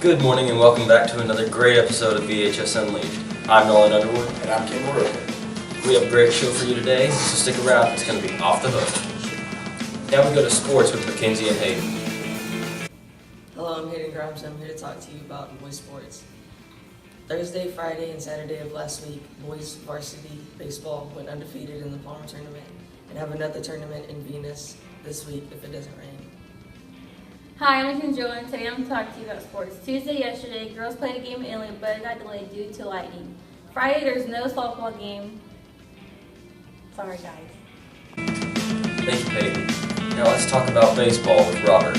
Good morning and welcome back to another great episode of VHS Unleashed. I'm Nolan Underwood. And I'm Kim Rowe. We have a great show for you today, so stick around. It's going to be off the hook. Now we go to sports with Mackenzie and Hayden. Hello, I'm Hayden Grimes. I'm here to talk to you about boys sports. Thursday, Friday, and Saturday of last week, boys varsity baseball went undefeated in the Palmer tournament and have another tournament in Venus this week if it doesn't rain. Hi, I'm Mackenzie Joe, and today I'm going to talk to you about sports. Tuesday, yesterday, girls played a game in Italy, but it got delayed due to lightning. Friday, there's no softball game. Sorry, guys. Thank you, Hayden. Now let's talk about baseball with Robert.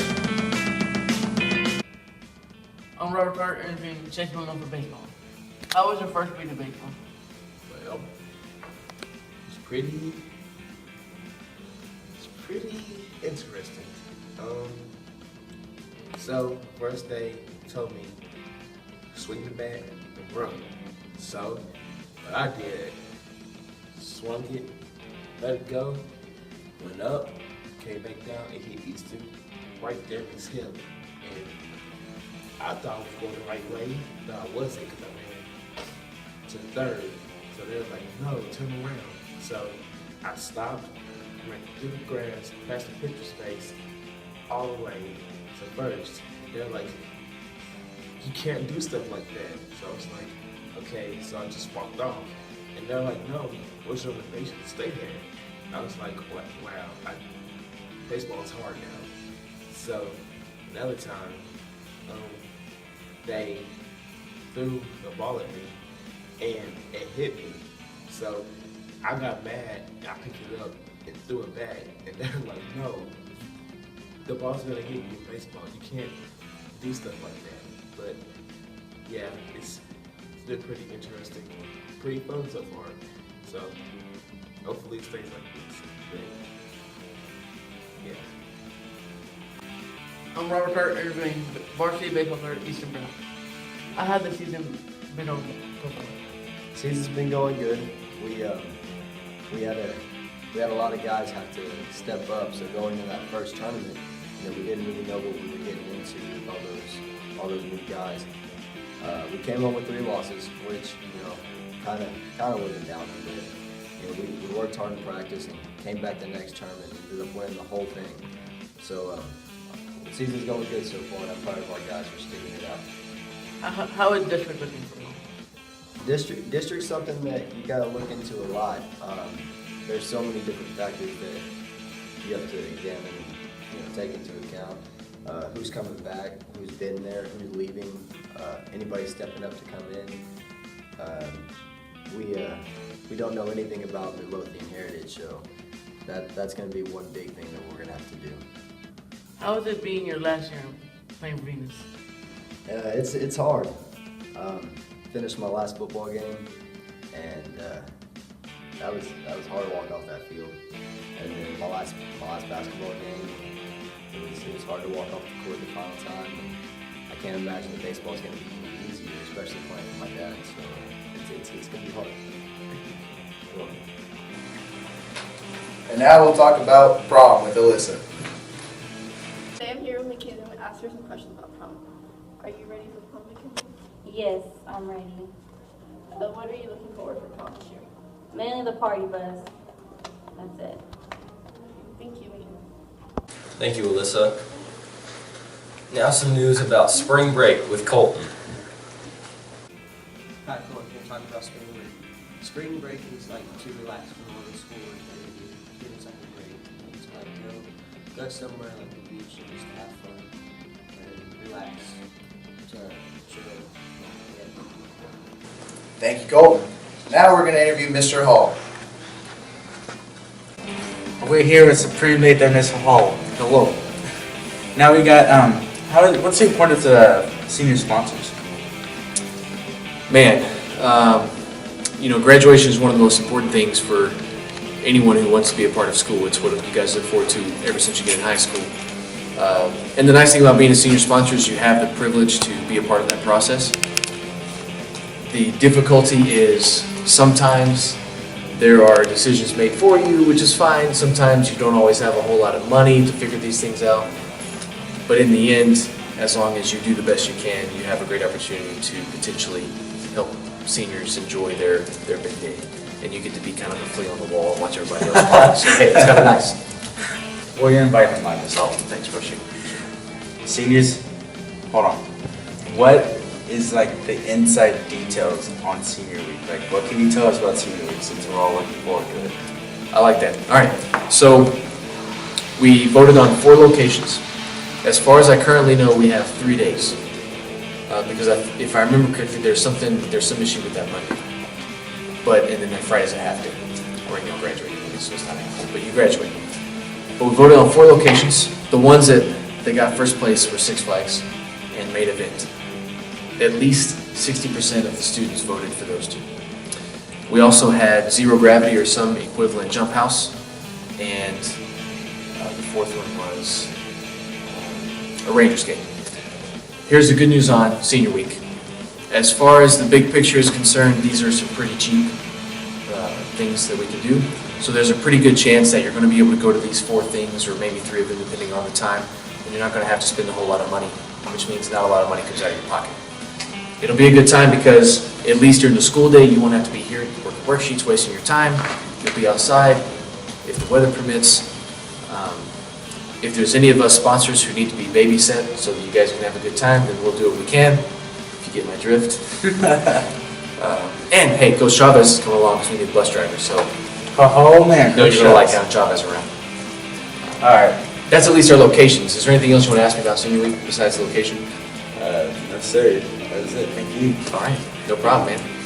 I'm Robert Carter, interviewing Chase Villanova for baseball. How was your first week of baseball? Well, it's pretty interesting. So first they told me swing the bat and run. So what I did, swung it, let it go, went up, came back down, and hit Easton right there in his hip. And I thought I was going the right way. No, I wasn't, because I ran to third. So they were like, no, turn around. So I stopped, ran through the grass, past the pitcher space, all the way to first. They're like, you can't do stuff like that. So I was like, okay. So I just walked off. And they're like, no, what's your motivation to stay there? And I was like, wow, baseball is hard now. So another time, they threw the ball at me and it hit me. So I got mad, I picked it up and threw it back. And they're like, no, the ball's gonna hit you in baseball. You can't do stuff like that. But yeah, it's been pretty interesting, pretty fun so far. So hopefully it stays like this. But yeah. I'm Robert Carter, interviewing varsity baseball player Easton Brown. How has the season been over so far? Season's been going good. We had a lot of guys have to step up. So going into that first tournament, we didn't really know what we were getting into with all those new guys. We came home with 3 losses, which kind of let them down a bit. We worked hard in practice and came back the next tournament and ended up winning the whole thing. So the season's going good so far, and I'm proud of our guys for sticking it out. How is district looking for you? District's something that you got to look into a lot. There's so many different factors that you have to examine and take into account. Who's coming back, who's been there, who's leaving, anybody stepping up to come in. We don't know anything about Midlothian heritage, so that's going to be one big thing that we're going to have to do. How is it being your last year playing for Venus? It's hard. Finished my last football game, and that was hard to walk off that field. And then my last basketball game, it was hard to walk off the court the final time. I can't imagine that baseball is going to be any easier, especially playing with my dad. So it's going to be hard. And now we'll talk about prom with Alyssa. Today I'm here with Mackenzie and ask her some questions about prom. Are you ready for prom, Mackenzie? Yes, I'm ready. What are you looking forward for prom this year? Mainly the party bus. That's it. Thank you, Mackenzie. Thank you, Alyssa. Now some news about spring break with Colton. Hi, Colton. We're talking about spring break. Spring break is like to relax from all the schoolwork that you do. Give us like a break. It's like go somewhere like the beach and just have fun and relax. To chill. Yeah. Thank you, Colton. Now we're going to interview Mr. Hall. We're here with Supreme Leader Mr. Hall. Hello. Now we got what's the importance of senior sponsors? Man, graduation is one of the most important things for anyone who wants to be a part of school. It's what you guys look forward to ever since you get in high school. And the nice thing about being a senior sponsor is you have the privilege to be a part of that process. The difficulty is sometimes there are decisions made for you, which is fine. Sometimes you don't always have a whole lot of money to figure these things out. But in the end, as long as you do the best you can, you have a great opportunity to potentially help seniors enjoy their big day. And you get to be kind of a flea on the wall and watch everybody else party. So hey, it's kind of nice. Well, you're invited to mine this all. Thanks, Brushy. Seniors, hold on. What is like the inside details on senior week? Like, what can you tell us about senior week since we're all looking forward to it? I like that. All right. So we voted on 4 locations. As far as I currently know, we have 3 days. Because if I remember correctly, there's some issue with that Monday. And then that Friday's a half day. Or you graduate, so it's not a half day, but you graduate. But we voted on 4 locations. The ones that got first place were Six Flags and Main Event. At least 60% of the students voted for those 2. We also had Zero Gravity or some equivalent jump house, and the 4th one was a Rangers game. Here's the good news on Senior Week. As far as the big picture is concerned, these are some pretty cheap things that we can do. So there's a pretty good chance that you're going to be able to go to these 4 things, or maybe 3 of them depending on the time, and you're not going to have to spend a whole lot of money, which means not a lot of money comes out of your pocket. It'll be a good time because at least during the school day, you won't have to be here working worksheets, wasting your time. You'll be outside if the weather permits. If there's any of us sponsors who need to be babysat so that you guys can have a good time, then we'll do what we can, if you get my drift. And hey, Coach Chavez is coming along because we need a bus driver, so Oh man, no, you're going to like having Chavez around. All right. That's at least our locations. Is there anything else you want to ask me about Senior Week besides the location? No, sir. That was it. Thank you. All right, no problem, man.